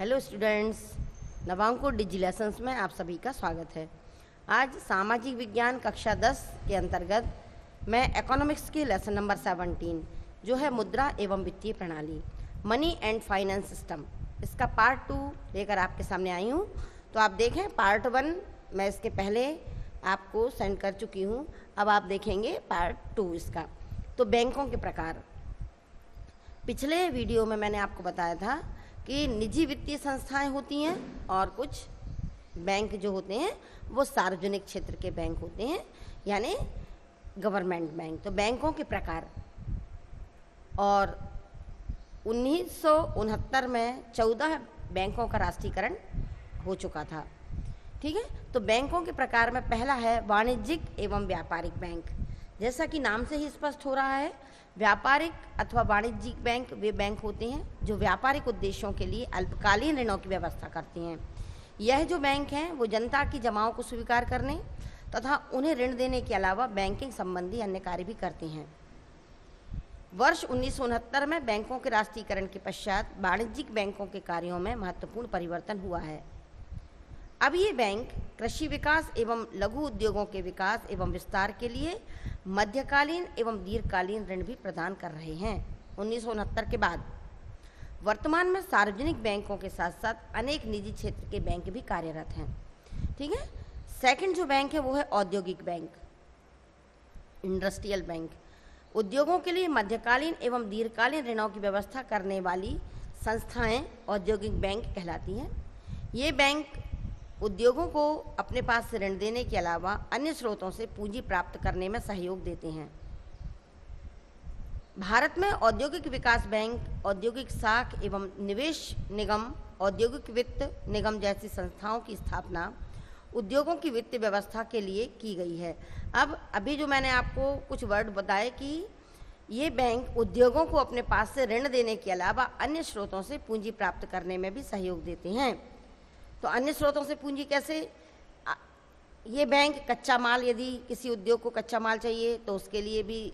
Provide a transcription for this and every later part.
Hello students, नवांकुर डिजी lessons में आप सभी का स्वागत है। आज सामाजिक विज्ञान कक्षा 10 के अंतर्गत मैं इकोनॉमिक्स की लेसन नंबर 17 जो है मुद्रा एवं वित्तीय प्रणाली, मनी एंड फाइनेंस सिस्टम, इसका पार्ट 2 लेकर आपके सामने आई हूँ। तो आप देखें, पार्ट 1 मैं इसके पहले आपको सेंड कर चुकी हूँ। अब आप देखेंगे पार्ट 2 इसका। तो बैंकों के प्रकार, पिछले वीडियो में मैंने आपको बताया था कि निजी वित्तीय संस्थाएं होती हैं और कुछ बैंक जो होते हैं वो सार्वजनिक क्षेत्र के बैंक होते हैं, यानी गवर्नमेंट बैंक। तो बैंकों के प्रकार, और 1969 में 14 बैंकों का राष्ट्रीयकरण हो चुका था। ठीक है, तो बैंकों के प्रकार में पहला है वाणिज्यिक एवं व्यापारिक बैंक। जैसा कि नाम से ही स्पष्ट हो रहा है, व्यापारिक अथवा वाणिज्यिक बैंक वे बैंक होते हैं जो व्यापारिक उद्देश्यों के लिए अल्पकालीन ऋणों की व्यवस्था करते हैं। यह जो बैंक हैं वो जनता की जमाओं को स्वीकार करने तथा उन्हें ऋण देने के अलावा बैंकिंग संबंधी अन्य कार्य भी करते हैं। वर्ष 1969 में बैंकों के राष्ट्रीयकरण के पश्चात वाणिज्यिक बैंकों के कार्यों में महत्वपूर्ण परिवर्तन हुआ है। अब ये बैंक कृषि विकास एवं लघु उद्योगों के विकास एवं विस्तार के लिए मध्यकालीन एवं दीर्घकालीन ऋण भी प्रदान कर रहे हैं। 1969 के बाद वर्तमान में सार्वजनिक बैंकों के साथ साथ अनेक निजी क्षेत्र के बैंक भी कार्यरत हैं। ठीक है, सेकंड जो बैंक है वो है औद्योगिक बैंक, इंडस्ट्रियल बैंक। उद्योगों के लिए मध्यकालीन एवं दीर्घकालीन ऋणों की व्यवस्था करने वाली संस्थाएं औद्योगिक बैंक कहलाती हैं। ये बैंक उद्योगों को अपने पास से ऋण देने के अलावा अन्य स्रोतों से पूंजी प्राप्त करने में सहयोग देते हैं। भारत में औद्योगिक विकास बैंक, औद्योगिक साख एवं निवेश निगम, औद्योगिक वित्त निगम जैसी संस्थाओं की स्थापना उद्योगों की वित्तीय व्यवस्था के लिए की गई है। अब अभी जो मैंने आपको कुछ वर्ड बताए कि ये बैंक उद्योगों को अपने पास से ऋण देने के अलावा अन्य स्रोतों से पूंजी प्राप्त करने में भी सहयोग देते हैं। तो अन्य स्रोतों से पूंजी कैसे? ये बैंक कच्चा माल, यदि किसी उद्योग को कच्चा माल चाहिए तो उसके लिए भी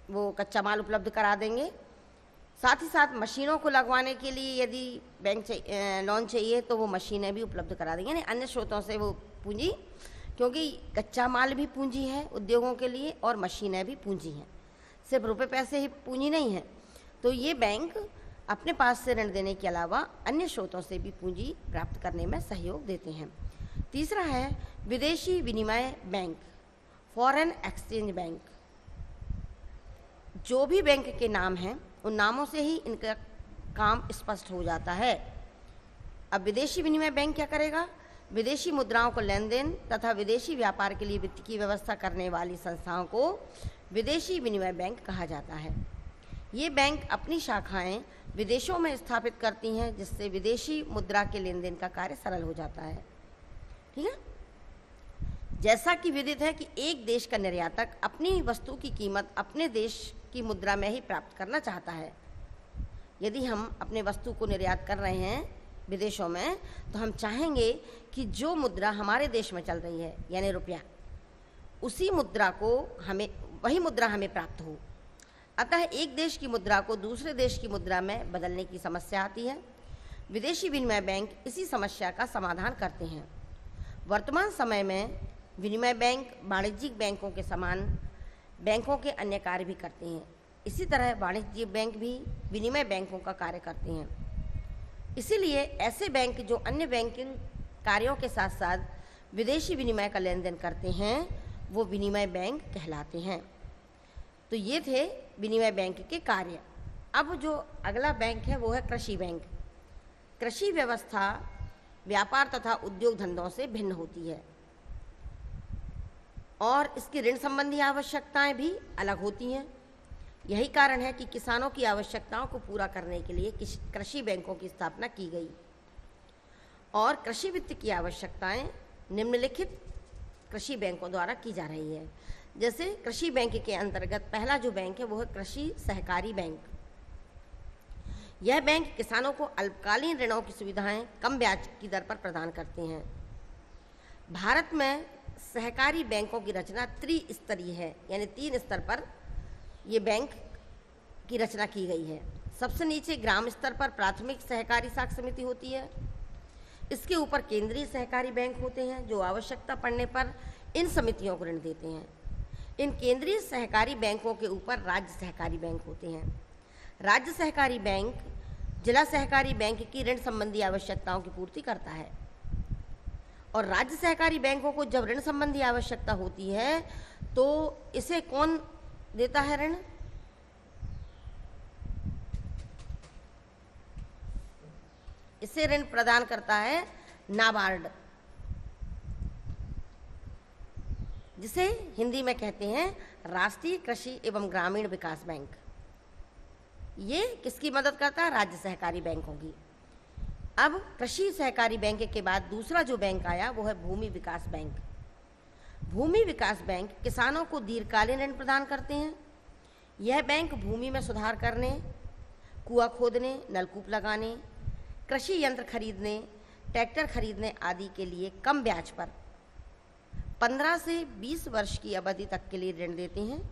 वो कच्चा माल उपलब्ध करा देंगे। साथ ही साथ मशीनों को लगवाने के लिए यदि बैंक लोन चाहिए तो वो मशीनें भी उपलब्ध करा देंगे, यानी अन्य स्रोतों से वो पूंजी, क्योंकि कच्चा माल भी पूंजी है उद्योगों के लिए और मशीनें भी पूंजी हैं, सिर्फ रुपए पैसे ही पूंजी नहीं है। तो ये बैंक अपने पास से ऋण देने के अलावा अन्य स्रोतों से भी पूंजी प्राप्त करने में सहयोग देते हैं। तीसरा है विदेशी विनिमय बैंक, फॉरेन एक्सचेंज बैंक। जो भी बैंक के नाम हैं उन नामों से ही इनका काम स्पष्ट हो जाता है। अब विदेशी विनिमय बैंक क्या करेगा? विदेशी मुद्राओं को लेन देन तथा विदेशी व्यापार के लिए वित्त की व्यवस्था करने वाली संस्थाओं को विदेशी विनिमय बैंक कहा जाता है। ये बैंक अपनी शाखाएं विदेशों में स्थापित करती हैं, जिससे विदेशी मुद्रा के लेन देन का कार्य सरल हो जाता है। ठीक है, जैसा कि विदित है कि एक देश का निर्यातक अपनी वस्तु की कीमत अपने देश की मुद्रा में ही प्राप्त करना चाहता है। यदि हम अपने वस्तु को निर्यात कर रहे हैं विदेशों में, तो हम चाहेंगे कि जो मुद्रा हमारे देश में चल रही है, यानी रुपया, उसी मुद्रा को वही मुद्रा हमें प्राप्त हो। अतः एक देश की मुद्रा को दूसरे देश की मुद्रा में बदलने की समस्या आती है। विदेशी विनिमय बैंक इसी समस्या का समाधान करते हैं। वर्तमान समय में विनिमय बैंक वाणिज्यिक बैंकों के समान बैंकों के अन्य कार्य भी करते हैं। इसी तरह वाणिज्यिक बैंक भी विनिमय बैंकों का कार्य करते हैं। इसीलिए ऐसे बैंक जो अन्य बैंकिंग कार्यों के साथ साथ विदेशी विनिमय का लेन देन करते हैं वो विनिमय बैंक कहलाते हैं। तो ये थे विनिमय बैंक के कार्य। अब जो अगला बैंक है वो है कृषि बैंक। कृषि व्यवस्था व्यापार तथा उद्योग धंधों से भिन्न होती है और इसकी ऋण संबंधी आवश्यकताएं भी अलग होती हैं। यही कारण है कि किसानों की आवश्यकताओं को पूरा करने के लिए कृषि बैंकों की स्थापना की गई और कृषि वित्त की आवश्यकताएं निम्नलिखित कृषि बैंकों द्वारा की जा रही है। जैसे कृषि बैंक के अंतर्गत पहला जो बैंक है वो है कृषि सहकारी बैंक। यह बैंक किसानों को अल्पकालीन ऋणों की सुविधाएं कम ब्याज की दर पर प्रदान करते हैं। भारत में सहकारी बैंकों की रचना त्रिस्तरीय है, यानी 3 स्तर पर ये बैंक की रचना की गई है। सबसे नीचे ग्राम स्तर पर प्राथमिक सहकारी साख समिति होती है। इसके ऊपर केंद्रीय सहकारी बैंक होते हैं जो आवश्यकता पड़ने पर इन समितियों को ऋण देते हैं। इन केंद्रीय सहकारी बैंकों के ऊपर राज्य सहकारी बैंक होते हैं। राज्य सहकारी बैंक जिला सहकारी बैंक की ऋण संबंधी आवश्यकताओं की पूर्ति करता है। और राज्य सहकारी बैंकों को जब ऋण संबंधी आवश्यकता होती है तो इसे कौन देता है ऋण? इसे ऋण प्रदान करता है नाबार्ड, जिसे हिंदी में कहते हैं राष्ट्रीय कृषि एवं ग्रामीण विकास बैंक। ये किसकी मदद करता है? राज्य सहकारी बैंकों की। अब कृषि सहकारी बैंक के बाद दूसरा जो बैंक आया वो है भूमि विकास बैंक। भूमि विकास बैंक किसानों को दीर्घकालीन ऋण प्रदान करते हैं। यह बैंक भूमि में सुधार करने, कुआं खोदने, नलकूप लगाने, कृषि यंत्र खरीदने, ट्रैक्टर खरीदने आदि के लिए कम ब्याज पर 15 से 20 वर्ष की अवधि तक के लिए ऋण देते हैं।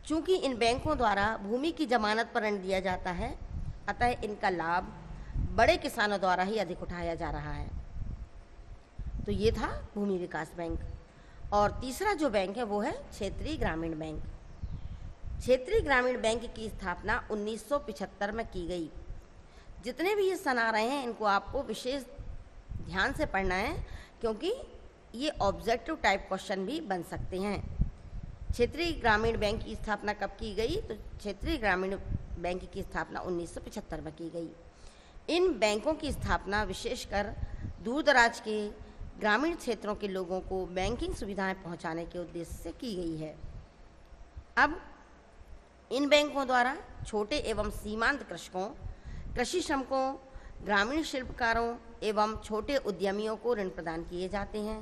चूंकि इन बैंकों द्वारा भूमि की जमानत पर ऋण दिया जाता है, अतः इनका लाभ बड़े किसानों द्वारा ही अधिक उठाया जा रहा है। तो ये था भूमि विकास बैंक। और तीसरा जो बैंक है वो है क्षेत्रीय ग्रामीण बैंक। क्षेत्रीय ग्रामीण बैंक की स्थापना 1975 में की गई। जितने भी ये सन आ रहे हैं इनको आपको विशेष ध्यान से पढ़ना है, क्योंकि ये ऑब्जेक्टिव टाइप क्वेश्चन भी बन सकते हैं। क्षेत्रीय ग्रामीण बैंक की स्थापना कब की गई? तो क्षेत्रीय ग्रामीण बैंक की स्थापना 1975 में की गई। इन बैंकों की स्थापना विशेषकर दूर दराज के ग्रामीण क्षेत्रों के लोगों को बैंकिंग सुविधाएं पहुंचाने के उद्देश्य से की गई है। अब इन बैंकों द्वारा छोटे एवं सीमांत कृषकों, कृषि श्रमिकों, ग्रामीण शिल्पकारों एवं छोटे उद्यमियों को ऋण प्रदान किए जाते हैं।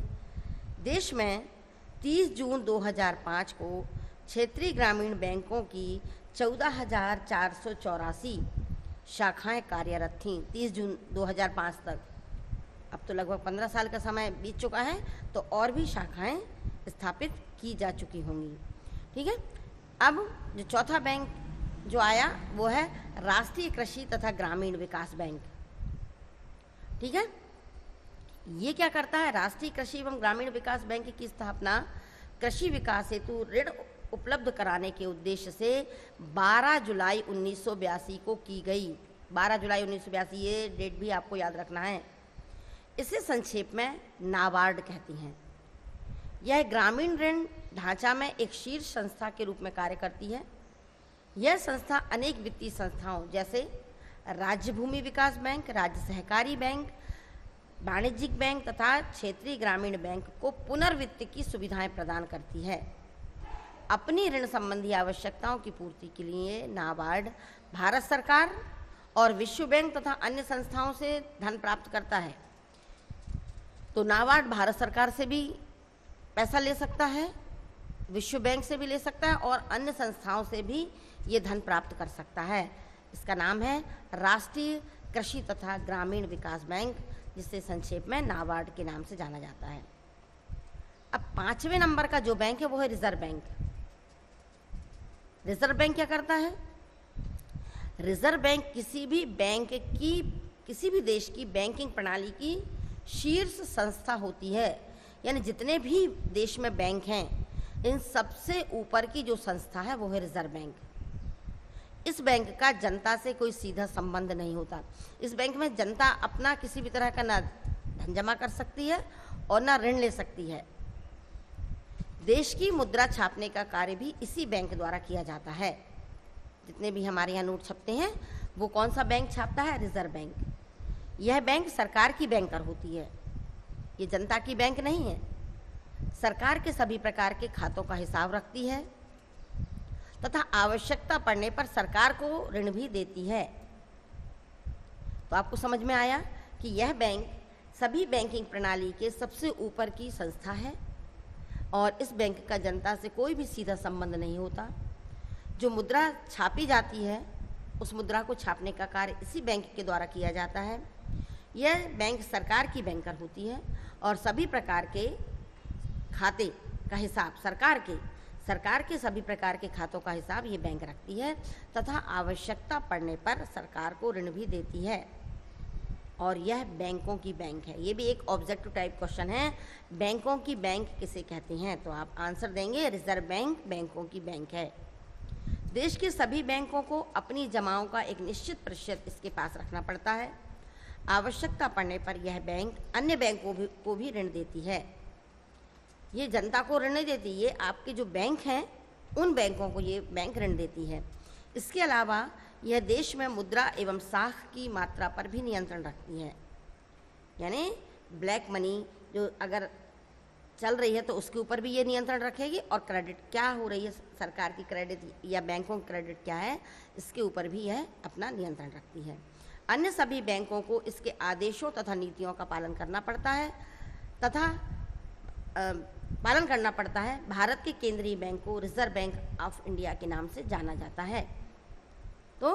देश में 30 जून 2005 को क्षेत्रीय ग्रामीण बैंकों की 14,484 शाखाएं कार्यरत थीं। 30 जून 2005 तक, अब तो लगभग 15 साल का समय बीत चुका है, तो और भी शाखाएं स्थापित की जा चुकी होंगी। ठीक है। अब जो चौथा बैंक जो आया वो है राष्ट्रीय कृषि तथा ग्रामीण विकास बैंक। ठीक है। ये क्या करता है? राष्ट्रीय कृषि एवं ग्रामीण विकास बैंक की स्थापना कृषि विकास हेतु ऋण उपलब्ध कराने के उद्देश्य से 12 जुलाई 1982 को की गई। 12 जुलाई 1982, ये डेट भी आपको याद रखना है। इसे संक्षेप में नाबार्ड कहती हैं। यह ग्रामीण ऋण ढांचा में एक शीर्ष संस्था के रूप में कार्य करती है। यह संस्था अनेक वित्तीय संस्थाओं जैसे राज्य भूमि विकास बैंक, राज्य सहकारी बैंक, वाणिज्यिक बैंक तथा क्षेत्रीय ग्रामीण बैंक को पुनर्वित्त की सुविधाएं प्रदान करती है। अपनी ऋण संबंधी आवश्यकताओं की पूर्ति के लिए नाबार्ड भारत सरकार और विश्व बैंक तथा अन्य संस्थाओं से धन प्राप्त करता है। तो नाबार्ड भारत सरकार से भी पैसा ले सकता है, विश्व बैंक से भी ले सकता है और अन्य संस्थाओं से भी ये धन प्राप्त कर सकता है। इसका नाम है राष्ट्रीय कृषि तथा ग्रामीण विकास बैंक, जिसे संक्षेप में नाबार्ड के नाम से जाना जाता है। अब 5वें नंबर का जो बैंक है वो है रिजर्व बैंक। रिजर्व बैंक क्या करता है? रिजर्व बैंक किसी भी देश की बैंकिंग प्रणाली की शीर्ष संस्था होती है। यानी जितने भी देश में बैंक हैं, इन सबसे ऊपर की जो संस्था है वो है रिजर्व बैंक। इस बैंक का जनता से कोई सीधा संबंध नहीं होता। इस बैंक में जनता अपना किसी भी तरह का ना धन जमा कर सकती है और ना ऋण ले सकती है। देश की मुद्रा छापने का कार्य भी इसी बैंक द्वारा किया जाता है। जितने भी हमारे यहाँ नोट छपते हैं वो कौन सा बैंक छापता है? Reserve bank. यह बैंक सरकार की बैंकर होती है, ये जनता की बैंक नहीं है। सरकार के सभी प्रकार के खातों का हिसाब रखती है तथा आवश्यकता पड़ने पर सरकार को ऋण भी देती है। तो आपको समझ में आया कि यह बैंक सभी बैंकिंग प्रणाली के सबसे ऊपर की संस्था है और इस बैंक का जनता से कोई भी सीधा संबंध नहीं होता। जो मुद्रा छापी जाती है उस मुद्रा को छापने का कार्य इसी बैंक के द्वारा किया जाता है। यह बैंक सरकार की बैंकर होती है और सभी प्रकार के खाते का हिसाब सरकार के सभी प्रकार के खातों का हिसाब ये बैंक रखती है तथा आवश्यकता पड़ने पर सरकार को ऋण भी देती है। और यह बैंकों की बैंक है। ये भी एक ऑब्जेक्टिव टाइप क्वेश्चन है, बैंकों की बैंक किसे कहते हैं? तो आप आंसर देंगे रिजर्व बैंक बैंकों की बैंक है। देश के सभी बैंकों को अपनी जमाओं का एक निश्चित प्रतिशत इसके पास रखना पड़ता है। आवश्यकता पड़ने पर यह बैंक अन्य बैंकों को भी ऋण देती है। ये जनता को ऋण नहीं देती, ये आपके जो बैंक हैं उन बैंकों को ये बैंक ऋण देती है। इसके अलावा यह देश में मुद्रा एवं साख की मात्रा पर भी नियंत्रण रखती है, यानी ब्लैक मनी जो अगर चल रही है तो उसके ऊपर भी ये नियंत्रण रखेगी, और क्रेडिट क्या हो रही है सरकार की क्रेडिट या बैंकों की क्रेडिट क्या है, इसके ऊपर भी यह अपना नियंत्रण रखती है। अन्य सभी बैंकों को इसके आदेशों तथा नीतियों का पालन करना पड़ता है भारत के केंद्रीय बैंक को रिजर्व बैंक ऑफ इंडिया के नाम से जाना जाता है। तो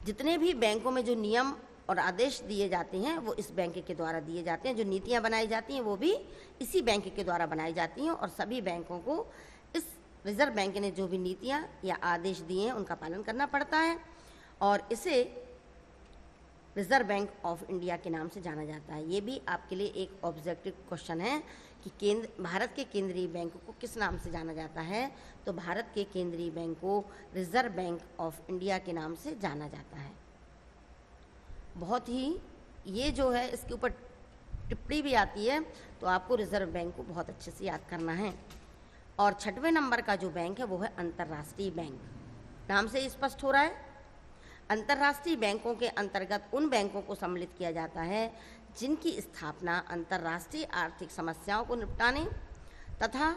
जितने भी बैंकों में जो नियम और आदेश दिए जाते हैं वो इस बैंक के द्वारा दिए जाते हैं, जो नीतियां बनाई जाती हैं वो भी इसी बैंक के द्वारा बनाई जाती हैं, और सभी बैंकों को इस रिजर्व बैंक ने जो भी नीतियां या आदेश दिए हैं उनका पालन करना पड़ता है, और इसे रिजर्व बैंक ऑफ इंडिया के नाम से जाना जाता है। ये भी आपके लिए एक ऑब्जेक्टिव क्वेश्चन है कि भारत के केंद्रीय बैंक को किस नाम से जाना जाता है? तो भारत के केंद्रीय बैंक को रिजर्व बैंक ऑफ इंडिया के नाम से जाना जाता है। बहुत ही ये जो है इसके ऊपर टिप्पणी भी आती है, तो आपको रिजर्व बैंक को बहुत अच्छे से याद करना है। और 6वें नंबर का जो बैंक है वो है अंतर्राष्ट्रीय बैंक। नाम से ही स्पष्ट हो रहा है, अंतर्राष्ट्रीय बैंकों के अंतर्गत उन बैंकों को सम्मिलित किया जाता है जिनकी स्थापना अंतर्राष्ट्रीय आर्थिक समस्याओं को निपटाने तथा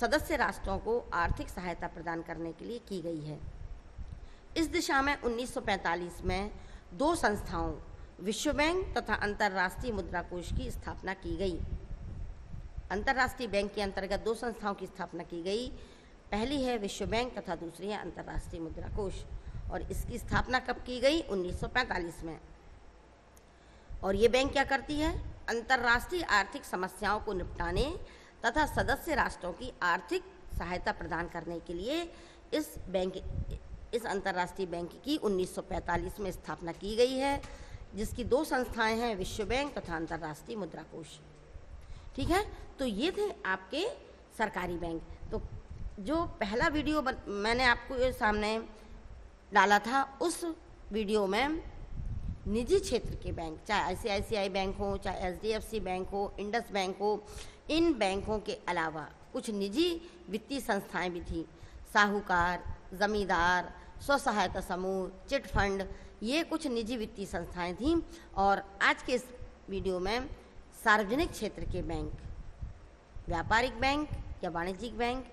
सदस्य राष्ट्रों को आर्थिक सहायता प्रदान करने के लिए की गई है। इस दिशा में 1945 में 2 संस्थाओं विश्व बैंक तथा अंतर्राष्ट्रीय मुद्रा कोष की स्थापना की गई। अंतर्राष्ट्रीय बैंक के अंतर्गत 2 संस्थाओं की स्थापना की गई, पहली है विश्व बैंक तथा दूसरी है अंतर्राष्ट्रीय मुद्रा कोष। और इसकी स्थापना कब की गई? 1945 में। और ये बैंक क्या करती है? अंतर्राष्ट्रीय आर्थिक समस्याओं को निपटाने तथा सदस्य राष्ट्रों की आर्थिक सहायता प्रदान करने के लिए इस अंतर्राष्ट्रीय बैंक की 1945 में स्थापना की गई है, जिसकी 2 संस्थाएं हैं विश्व बैंक तथा अंतर्राष्ट्रीय मुद्रा कोष। ठीक है, तो ये थे आपके सरकारी बैंक। तो जो पहला वीडियो मैंने आपको सामने डाला था, उस वीडियो में निजी क्षेत्र के बैंक, चाहे ICICI बैंक हो, चाहे HDFC बैंक हो, इंडस बैंक हो, इन बैंकों के अलावा कुछ निजी वित्तीय संस्थाएं भी थी, साहूकार, जमींदार, स्व सहायता समूह, चिट फंड, ये कुछ निजी वित्तीय संस्थाएं थीं। और आज के इस वीडियो में सार्वजनिक क्षेत्र के बैंक, व्यापारिक बैंक या वाणिज्यिक बैंक,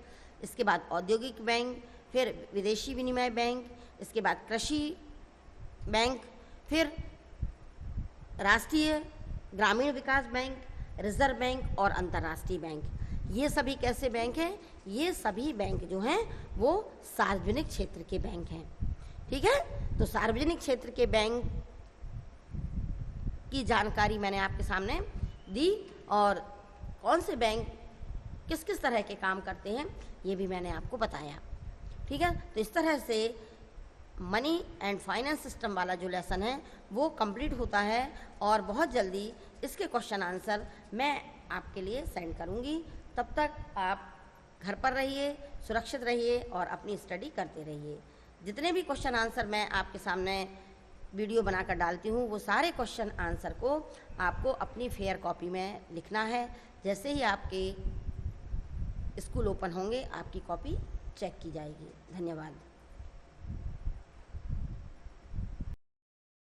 इसके बाद औद्योगिक बैंक, फिर विदेशी विनिमय बैंक, इसके बाद कृषि बैंक, फिर राष्ट्रीय ग्रामीण विकास बैंक, रिजर्व बैंक और अंतर्राष्ट्रीय बैंक, ये सभी कैसे बैंक हैं? ये सभी बैंक जो हैं वो सार्वजनिक क्षेत्र के बैंक हैं। ठीक है, तो सार्वजनिक क्षेत्र के बैंक की जानकारी मैंने आपके सामने दी, और कौन से बैंक किस किस तरह के काम करते हैं ये भी मैंने आपको बताया। ठीक है, तो इस तरह से मनी एंड फाइनेंस सिस्टम वाला जो लेसन है वो कंप्लीट होता है, और बहुत जल्दी इसके क्वेश्चन आंसर मैं आपके लिए सेंड करूंगी। तब तक आप घर पर रहिए, सुरक्षित रहिए और अपनी स्टडी करते रहिए। जितने भी क्वेश्चन आंसर मैं आपके सामने वीडियो बनाकर डालती हूँ वो सारे क्वेश्चन आंसर को आपको अपनी फेयर कॉपी में लिखना है। जैसे ही आपके स्कूल ओपन होंगे आपकी कॉपी चेक की जाएगी। धन्यवाद।